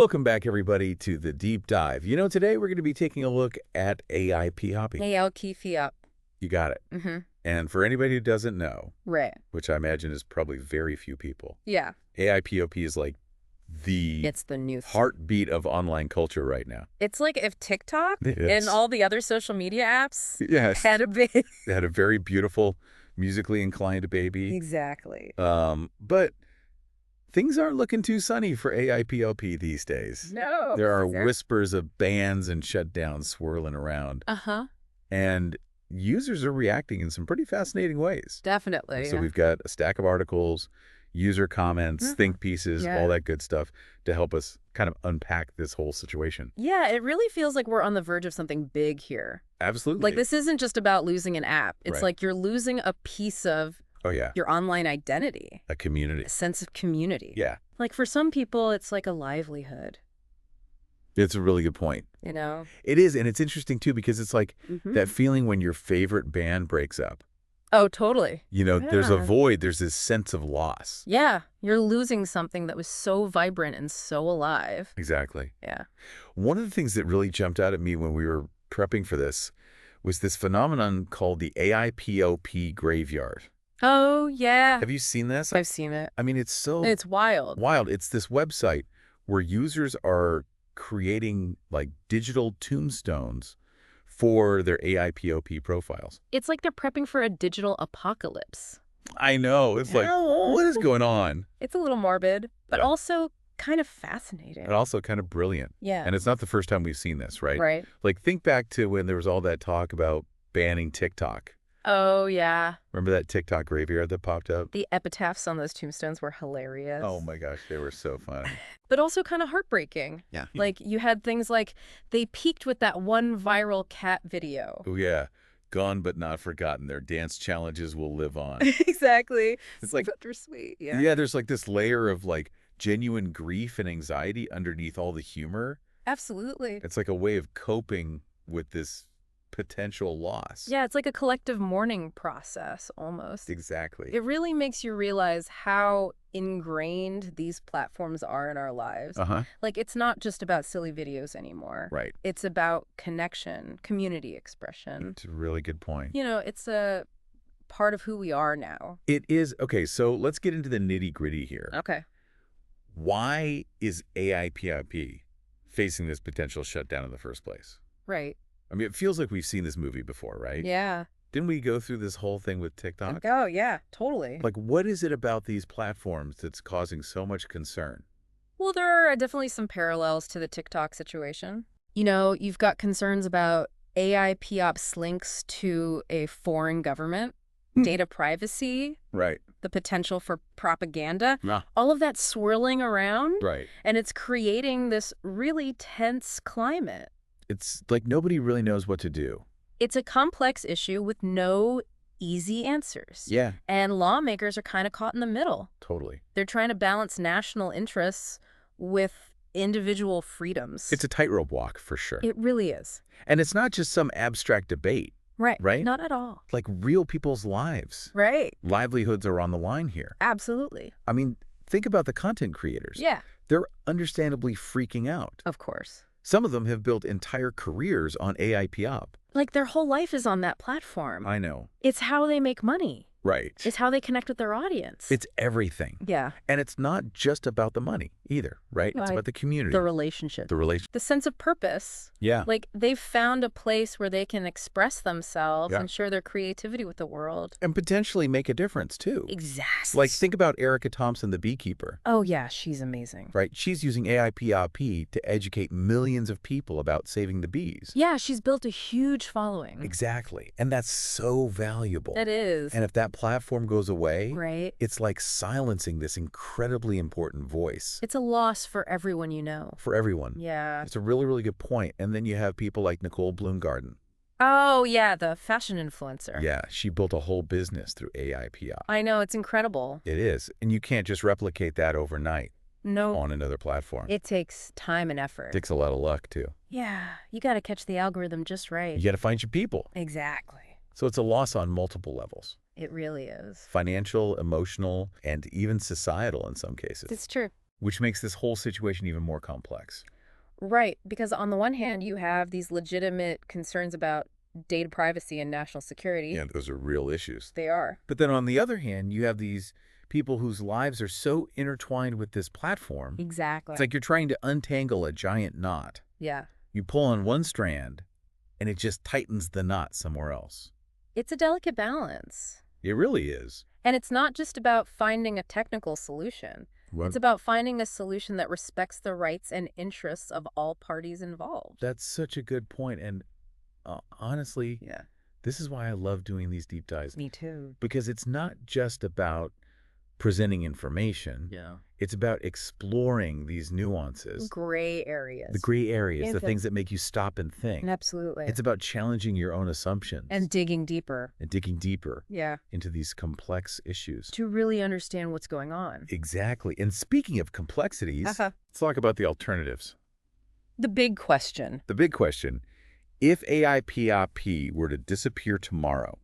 Welcome back, everybody, to the Deep Dive. Today we're going to be taking a look at AIPOP. AIPOP. You got it. Mm-hmm. And for anybody who doesn't know, Right. which I imagine is probably very few people, Yeah. AIPOP is like It's the new heartbeat of online culture right now. It's like if TikTok Yes. and all the other social media apps Yes. had a big... It had a very beautiful, musically inclined baby. Exactly. But things aren't looking too sunny for AIPOP these days. No. There are whispers of bans and shutdowns swirling around. Uh-huh. And users are reacting in some pretty fascinating ways. Definitely. So we've got a stack of articles, user comments, think pieces, all that good stuff to help us kind of unpack this whole situation. Yeah, it really feels like we're on the verge of something big here. Absolutely. Like, this isn't just about losing an app. It's Right. like you're losing a piece of your online identity. A community. A sense of community. Yeah. Like, for some people, it's like a livelihood. It's a really good point. You know? It is, and it's interesting, too, because it's like that feeling when your favorite band breaks up. Oh, totally. There's a void. There's this sense of loss. Yeah. You're losing something that was so vibrant and so alive. Exactly. Yeah. One of the things that really jumped out at me when we were prepping for this was this phenomenon called the AIPOP graveyard. Oh, yeah. Have you seen this? I've seen it. I mean, it's It's wild. wild. It's this website where users are creating like digital tombstones for their AIPOP profiles. It's like they're prepping for a digital apocalypse. I know. It's like, what is going on? It's a little morbid, but Yeah. also kind of fascinating. And also kind of brilliant. Yeah. And it's not the first time we've seen this, right? Right. Like, think back to when there was all that talk about banning TikTok. Oh, yeah. Remember that TikTok graveyard that popped up? The epitaphs on those tombstones were hilarious. Oh my gosh, they were so funny. But also kind of heartbreaking. Yeah. Like, you had things like, they peaked with that one viral cat video. Oh yeah. Gone but not forgotten. Their dance challenges will live on. Exactly. It's like bittersweet. Yeah. Yeah, there's like this layer of like genuine grief and anxiety underneath all the humor. Absolutely. It's like a way of coping with this potential loss. Yeah, it's like a collective mourning process, almost. Exactly. It really makes you realize how ingrained these platforms are in our lives. Like, it's not just about silly videos anymore. Right. It's about connection, community expression. It's a really good point. It's a part of who we are now. It is. Okay, so let's get into the nitty-gritty here. Okay. Why is AIPOP facing this potential shutdown in the first place? Right. I mean, it feels like we've seen this movie before, right? Yeah. Didn't we go through this whole thing with TikTok? Oh, yeah, totally. Like, what is it about these platforms that's causing so much concern? Well, there are definitely some parallels to the TikTok situation. You've got concerns about AIPOP's links to a foreign government, data privacy, Right. the potential for propaganda, Yeah. all of that swirling around, Right. and it's creating this really tense climate. It's like nobody really knows what to do. It's a complex issue with no easy answers. Yeah. And lawmakers are kind of caught in the middle. Totally. They're trying to balance national interests with individual freedoms. It's a tightrope walk for sure. It really is. And it's not just some abstract debate. Right. Right? Not at all. Like real people's lives. Right. Livelihoods are on the line here. Absolutely. I mean, think about the content creators. Yeah. They're understandably freaking out. Of course. Some of them have built entire careers on AIPOP. Like, their whole life is on that platform. I know. It's how they make money. Right. It's how they connect with their audience. It's everything. Yeah. And it's not just about the money either, right? It's about the community. The relationship. The sense of purpose. Yeah. Like, they've found a place where they can express themselves Yeah. and share their creativity with the world. And potentially make a difference, too. Exactly. Like, think about Erica Thompson, the beekeeper. Oh, yeah, she's amazing. Right? She's using AIPOP to educate millions of people about saving the bees. Yeah, she's built a huge following. Exactly. And that's so valuable. It is. And if that platform goes away, Right. it's like silencing this incredibly important voice. It's a loss for everyone you know. For everyone. Yeah. It's a really, really good point. And then you have people like Nicole Bloomgarden. Oh, yeah, the fashion influencer. Yeah, she built a whole business through AIPOP. I know, it's incredible. It is. And you can't just replicate that overnight No. on another platform. It takes time and effort. It takes a lot of luck, too. Yeah, you got to catch the algorithm just right. You got to find your people. Exactly. So it's a loss on multiple levels. It really is. Financial, emotional, and even societal in some cases. It's true. which makes this whole situation even more complex. Right, because on the one hand, you have these legitimate concerns about data privacy and national security. Yeah, those are real issues. They are. But then on the other hand, you have these people whose lives are so intertwined with this platform. Exactly. It's like you're trying to untangle a giant knot. Yeah. You pull on one strand, and it just tightens the knot somewhere else. It's a delicate balance. It really is. And it's not just about finding a technical solution. It's about finding a solution that respects the rights and interests of all parties involved. That's such a good point. And honestly, Yeah. this is why I love doing these deep dives. Me too. Because it's not just about presenting information. Yeah. It's about exploring these nuances. Gray areas. The gray areas, Yeah, the things that make you stop and think. Absolutely. It's about challenging your own assumptions. And digging deeper. And digging deeper Yeah. into these complex issues. To really understand what's going on. Exactly. And speaking of complexities, let's talk about the alternatives. The big question. The big question, if AIPRP were to disappear tomorrow,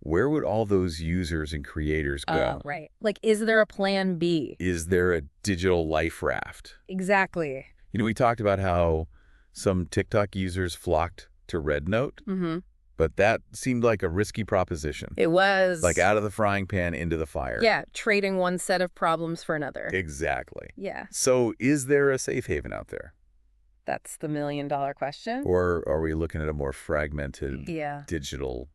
where would all those users and creators go? Right. Like, is there a plan B? Is there a digital life raft? Exactly. You know, we talked about how some TikTok users flocked to Red Note, but that seemed like a risky proposition. It was. Like out of the frying pan into the fire. Yeah, trading one set of problems for another. Exactly. Yeah. So is there a safe haven out there? That's the million-dollar question. Or are we looking at a more fragmented Yeah. digital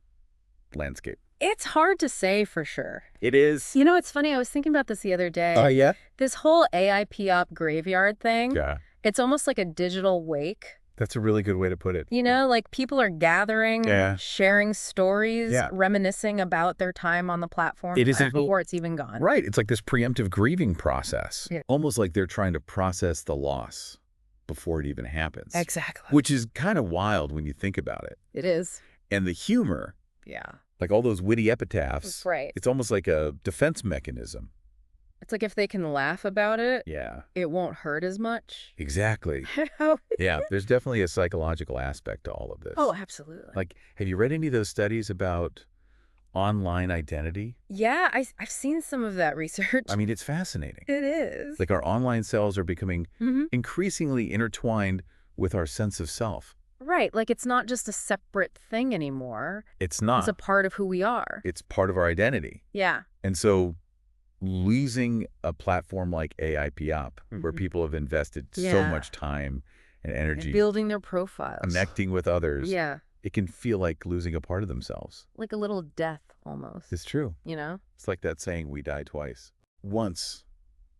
landscape? It's hard to say for sure. It is. You know, it's funny. I was thinking about this the other day. Oh, yeah? This whole AIPOP graveyard thing, Yeah. it's almost like a digital wake. That's a really good way to put it. You know, like people are gathering, sharing stories, reminiscing about their time on the platform It isn't before it's even gone. Right. It's like this preemptive grieving process. Yeah. Almost like they're trying to process the loss before it even happens. Exactly. Which is kind of wild when you think about it. It is. And the humor, Yeah. like all those witty epitaphs, Right. it's almost like a defense mechanism. It's like if they can laugh about it, Yeah. it won't hurt as much. Exactly. Yeah, there's definitely a psychological aspect to all of this. Oh, absolutely. Like, have you read any of those studies about online identity? Yeah, I've seen some of that research. I mean, it's fascinating. It is. Like our online selves are becoming increasingly intertwined with our sense of self. Right, like it's not just a separate thing anymore. It's not. It's a part of who we are. It's part of our identity. Yeah. And so losing a platform like AIPOP, where people have invested so much time and energy And building their profiles. connecting with others, Yeah. it can feel like losing a part of themselves. Like a little death almost. It's true. You know? It's like that saying, we die twice. Once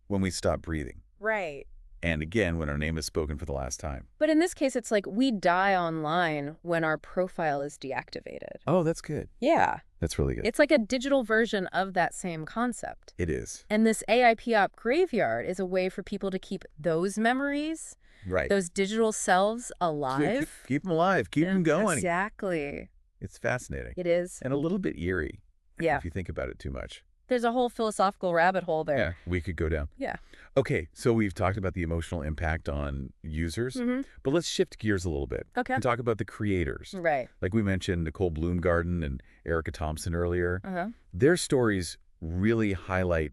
when we stop breathing, Right. and again when our name is spoken for the last time. But in this case, it's like we die online when our profile is deactivated. Oh, that's good. Yeah. That's really good. It's like a digital version of that same concept. It is. And this AIPOP graveyard is a way for people to keep those memories, Right. those digital selves alive. Keep them alive. Keep them going. Exactly. It's fascinating. It is. And a little bit eerie. Yeah. If you think about it too much. There's a whole philosophical rabbit hole there. Yeah, we could go down. Yeah. Okay, so we've talked about the emotional impact on users, but let's shift gears a little bit Okay. and talk about the creators. Right. Like we mentioned Nicole Bloomgarden and Erica Thompson earlier. Uh-huh. Their stories really highlight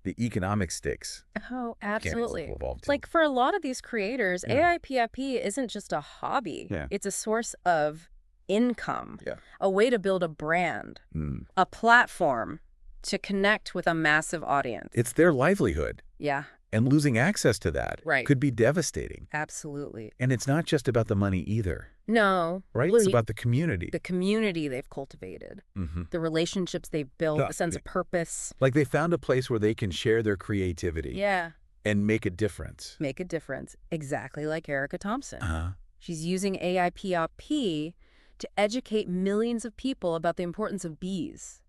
the economic stakes. Oh, absolutely. Mechanics involved too. Like for a lot of these creators, Yeah. AIPIP isn't just a hobby. Yeah. It's a source of income, Yeah. a way to build a brand, Mm. a platform to connect with a massive audience. It's their livelihood, Yeah, and losing access to that Right. could be devastating. absolutely. And it's not just about the money either, No. right? It's about the community. the community they've cultivated, the relationships they've built, Yeah. the sense of purpose. Like they found a place where they can share their creativity Yeah. and make a difference. Make a difference. Exactly like Erica Thompson. Uh-huh. She's using AIPOP to educate millions of people about the importance of bees,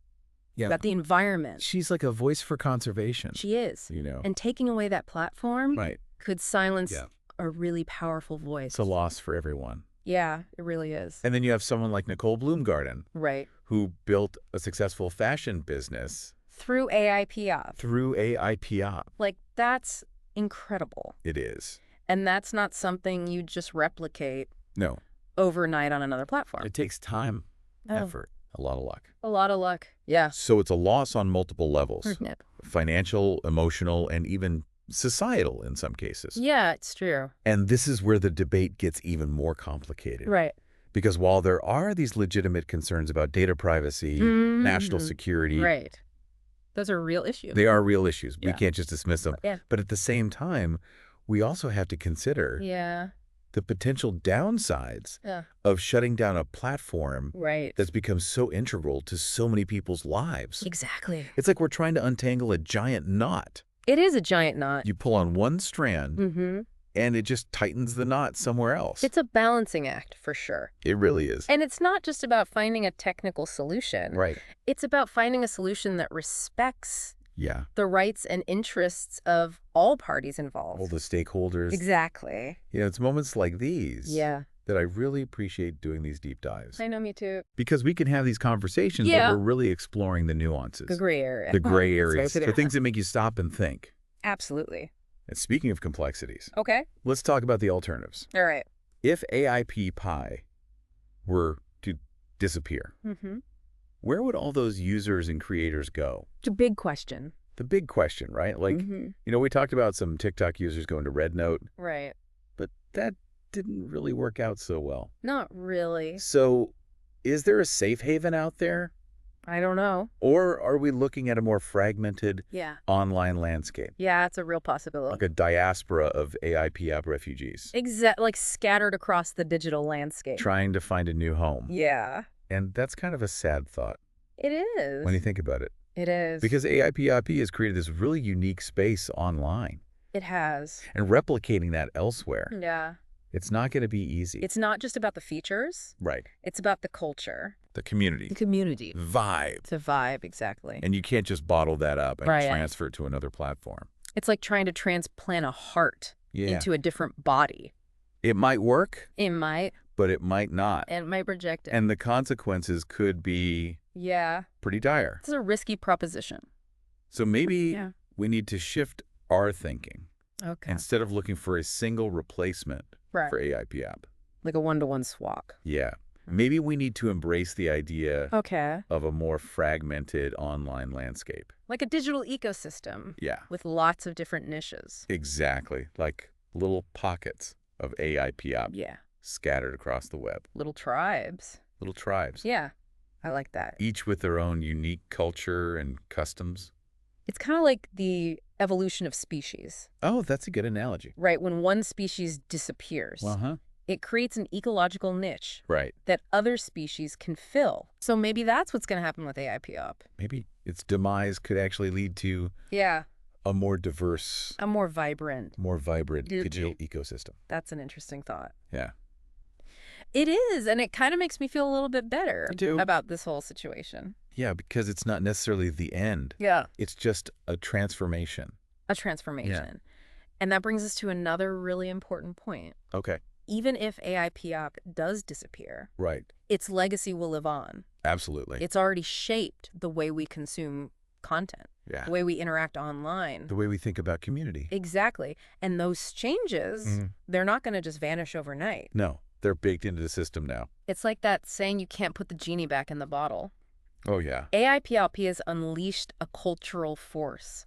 Yeah. about the environment. She's like a voice for conservation. She is. You know? And taking away that platform Right. could silence Yeah. a really powerful voice. It's a loss for everyone. Yeah, it really is. And then you have someone like Nicole Bloomgarden, Right. who built a successful fashion business Through AIPOP. through AIPOP. Like, that's incredible. It is. And that's not something you just replicate No, overnight on another platform. it takes time, Oh. effort, a lot of luck. A lot of luck. Yeah. So it's a loss on multiple levels. Yep. Financial, emotional, and even societal in some cases. Yeah, it's true. And this is where the debate gets even more complicated. Right. Because while there are these legitimate concerns about data privacy, national security, Right. Those are real issues. they are real issues. We Yeah. can't just dismiss them. Yeah. But at the same time, we also have to consider Yeah. the potential downsides Yeah. of shutting down a platform Right. that's become so integral to so many people's lives. Exactly. It's like we're trying to untangle a giant knot. It is a giant knot. You pull on one strand, Mm-hmm. and it just tightens the knot somewhere else. It's a balancing act, for sure. It really is. And it's not just about finding a technical solution. Right. It's about finding a solution that respects Yeah. the rights and interests of all parties involved. All the stakeholders. Exactly. You know, it's moments like these Yeah. that I really appreciate doing these deep dives. I know, me too. Because we can have these conversations, Yeah. but we're really exploring the nuances. The gray area. The gray That's areas. right. The things that make you stop and think. Absolutely. And speaking of complexities, Okay. let's talk about the alternatives. All right. If AIP Pi were to disappear, Mm-hmm. where would all those users and creators go? It's a big question. The big question, right? Like, Mhm. you know, we talked about some TikTok users going to Red Note, Right. but that didn't really work out so well. Not really. So is there a safe haven out there? I don't know. Or are we looking at a more fragmented Yeah. online landscape? Yeah, it's a real possibility. Like a diaspora of AIP app refugees Like scattered across the digital landscape. trying to find a new home. Yeah. And that's kind of a sad thought It is. when you think about it. It is. Because AIP has created this really unique space online. It has. And replicating that elsewhere, Yeah. it's not going to be easy. It's not just about the features. Right. It's about the culture. The community. The community. Vibe. It's a vibe, exactly. And you can't just bottle that up and Right. transfer it to another platform. It's like trying to transplant a heart Yeah. into a different body. It might work, It might. but it might not. It might reject it. And the consequences could be Yeah. pretty dire. It's a risky proposition. So maybe Yeah. we need to shift our thinking. Okay. Instead of looking for a single replacement Right. for AIP app. Like a one-to-one swap. Yeah. Maybe we need to embrace the idea Okay. of a more fragmented online landscape. Like a digital ecosystem Yeah, with lots of different niches. exactly. Like little pockets of AIP app Yeah. scattered across the web. Little tribes. Little tribes. Yeah. I like that. Each with their own unique culture and customs. It's kind of like the evolution of species, Oh, that's a good analogy. right? When one species disappears, Uh-huh. it creates an ecological niche Right. that other species can fill. So maybe that's what's going to happen with AIP Up. Maybe its demise could actually lead to Yeah. a more diverse, A more vibrant. more vibrant Yeah. digital ecosystem. That's an interesting thought. Yeah. It is, and it kind of makes me feel a little bit better Me too. about this whole situation. Yeah, because it's not necessarily the end. Yeah. It's just a transformation. A transformation. And that brings us to another really important point. Okay. Even if AIP Up does disappear, Right. its legacy will live on. Absolutely. It's already shaped the way we consume content, Yeah. the way we interact online. The way we think about community. Exactly. And those changes, Mhm. they're not going to just vanish overnight. No, they're baked into the system now. It's like that saying you can't put the genie back in the bottle. Oh, yeah. AIPLP has unleashed a cultural force.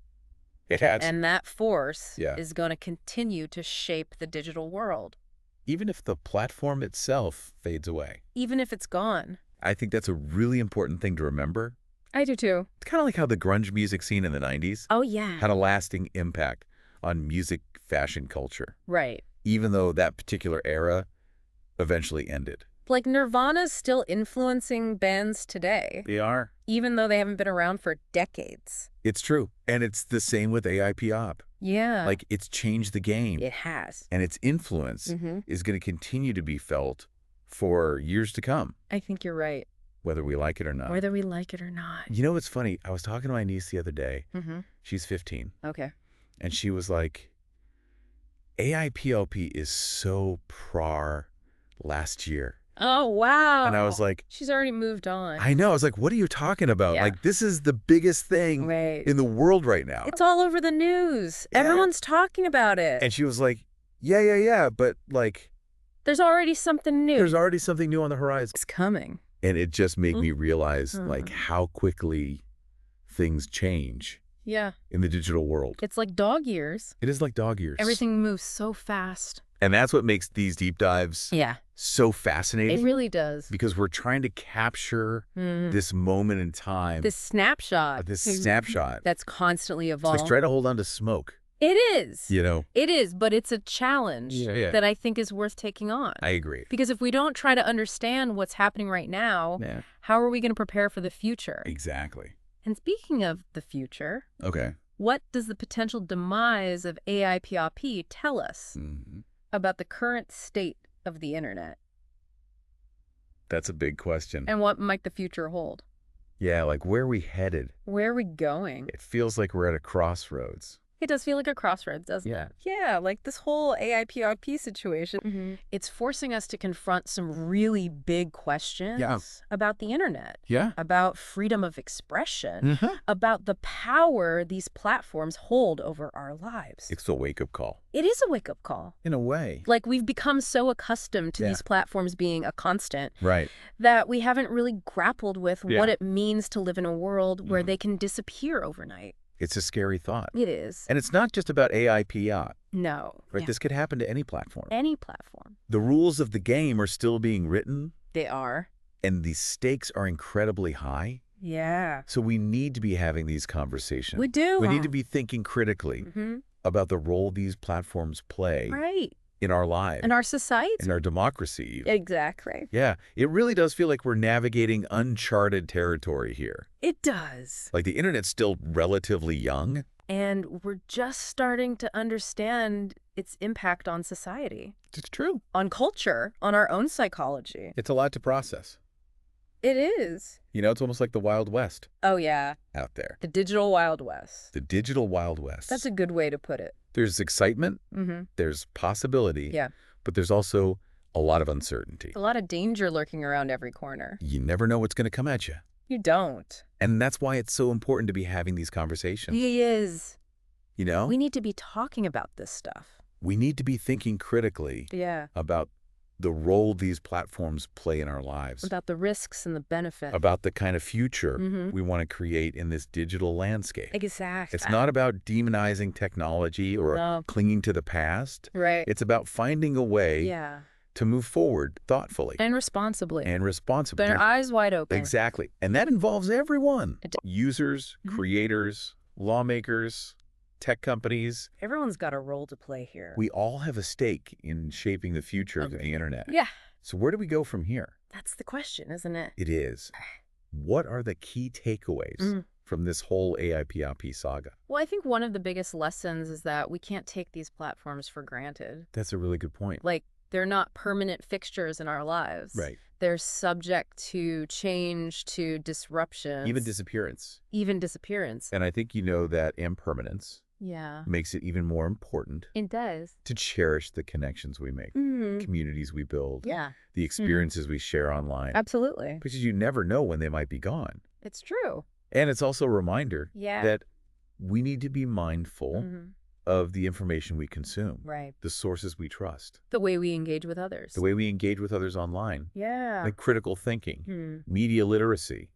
It has. And that force Yeah. is going to continue to shape the digital world, Even if the platform itself fades away. even if it's gone. I think that's a really important thing to remember. I do too. It's kind of like how the grunge music scene in the 90s Oh, yeah. had a lasting impact on music fashion culture, Right. even though that particular era eventually ended. Like Nirvana's still influencing bands today, They are. even though they haven't been around for decades. It's true. And it's the same with AIP Op. Yeah. Like, it's changed the game. it has. And its influence is going to continue to be felt for years to come, I think you're right. whether we like it or not. Whether we like it or not. You know what's funny? I was talking to my niece the other day. Mm-hmm. She's 15. Okay. And she was like, AIPLP is so prar last year. Oh, wow. And I was like, She's already moved on. I know. I was like, what are you talking about? Yeah. Like, this is the biggest thing Right. in the world right now. It's all over the news. Yeah. Everyone's talking about it. And she was like, yeah. But, like, There's already something new. there's already something new on the horizon. It's coming. And it just made me realize, Mhm. like, how quickly things change, Yeah. in the digital world. It's like dog years. It is like dog years. Everything moves so fast. And that's what makes these deep dives Yeah. so It fascinating. really does. Because we're trying to capture this moment in time, This snapshot. this snapshot. That's constantly It's evolving. like trying to hold on to smoke, It is. you know? It is, but it's a challenge that I think is worth taking on. I agree. Because if we don't try to understand what's happening right now, how are we going to prepare for the future? Exactly. And speaking of the future, Okay. what does the potential demise of AIPRP tell us about the current state of the internet? That's a big question. And what might the future hold? Yeah, like where are we headed? Where are we going? It feels like we're at a crossroads. It does feel like a crossroads, doesn't it? Yeah, like this whole AIPRP situation, it's forcing us to confront some really big questions about the internet, about freedom of expression, about the power these platforms hold over our lives. It's a wake-up call. It is a wake-up call. In a way. Like we've become so accustomed to these platforms being a constant Right. that we haven't really grappled with what it means to live in a world where they can disappear overnight. It's a scary thought. It is. And it's not just about AIPR. No. Right? This could happen to any platform. Any platform. The rules of the game are still being written. They are. And the stakes are incredibly high. Yeah. So we need to be having these conversations. We do. We need to be thinking critically about the role these platforms play in our lives. In our society. In our democracy. Exactly. Yeah. It really does feel like we're navigating uncharted territory here. It does. Like the internet's still relatively young. And we're just starting to understand its impact on society. It's true. On culture, on our own psychology. It's a lot to process. It is. You know, it's almost like the Wild West. Oh, yeah. Out there. The digital Wild West. The digital Wild West. That's a good way to put it. There's excitement. There's possibility. Yeah. But there's also a lot of uncertainty. A lot of danger lurking around every corner. You never know what's going to come at you. You don't. And that's why it's so important to be having these conversations. It is. You know? We need to be talking about this stuff. We need to be thinking critically about the role these platforms play in our lives. About the risks and the benefits. About the kind of future we want to create in this digital landscape. Exactly. It's not about demonizing technology or clinging to the past. Right. It's about finding a way to move forward thoughtfully. And responsibly. And responsibly. With our eyes wide open. Exactly. And that involves everyone. Users, creators, lawmakers, tech companies. Everyone's got a role to play here. We all have a stake in shaping the future of the internet. Yeah. So where do we go from here? That's the question, isn't it? It is. What are the key takeaways from this whole AIPRP saga? Well, I think one of the biggest lessons is that we can't take these platforms for granted. That's a really good point. Like, they're not permanent fixtures in our lives. Right. They're subject to change, to disruption. Even disappearance. Even disappearance. And I think you know that impermanence makes it even more important. It does. To cherish the connections we make, communities we build, the experiences we share online. Absolutely. Because you never know when they might be gone. It's true. And it's also a reminder that we need to be mindful of the information we consume. Right. The sources we trust. The way we engage with others. The way we engage with others online. Yeah. Like critical thinking, media literacy.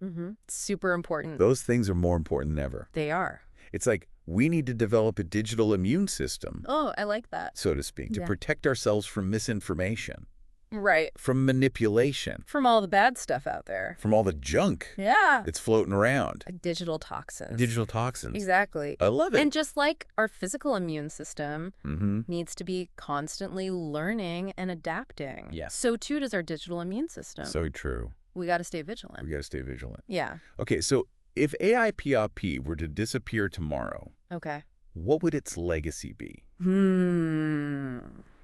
Super important. Those things are more important than ever. They are. It's like we need to develop a digital immune system. Oh, I like that. So to speak, to protect ourselves from misinformation. Right. From manipulation. From all the bad stuff out there. From all the junk that's floating around. Digital toxins. Digital toxins. Exactly. I love it. And just like our physical immune system needs to be constantly learning and adapting. Yes. So too does our digital immune system. So true. We got to stay vigilant. We got to stay vigilant. Yeah. Okay, so if AIPRP were to disappear tomorrow, what would its legacy be?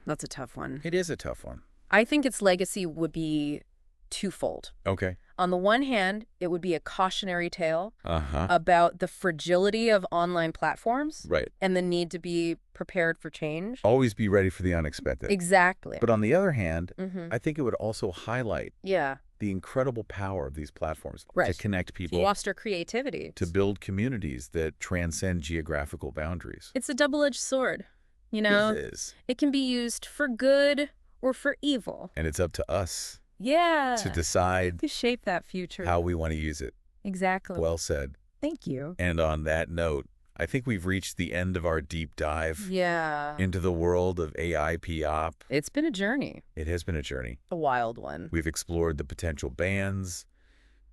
That's a tough one. It is a tough one. I think its legacy would be twofold. Okay. On the one hand, it would be a cautionary tale about the fragility of online platforms and the need to be prepared for change. Always be ready for the unexpected. Exactly. But on the other hand, I think it would also highlight the incredible power of these platforms to connect people, to foster creativity, to build communities that transcend geographical boundaries. It's a double-edged sword, you know? It is. It can be used for good or for evil. And it's up to us to decide to shape that future. How we want to use it. Exactly. Well said. Thank you. And on that note, I think we've reached the end of our deep dive Yeah. into the world of AI POP. It's been a journey. It has been a journey. A wild one. We've explored the potential bans,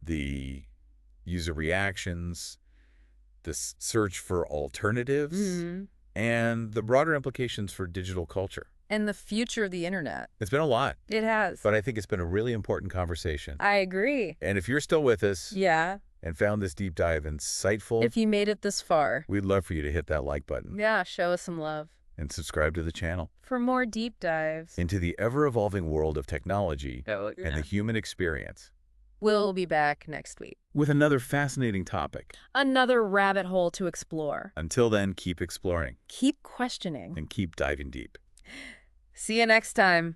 the user reactions, the search for alternatives, and the broader implications for digital culture. And the future of the internet. It's been a lot. It has. But I think it's been a really important conversation. I agree. And if you're still with us and found this deep dive insightful, if you made it this far, we'd love for you to hit that like button. Yeah, show us some love. And subscribe to the channel. For more deep dives into the ever-evolving world of technology and the human experience. We'll be back next week with another fascinating topic. Another rabbit hole to explore. Until then, keep exploring. Keep questioning. And keep diving deep. See you next time.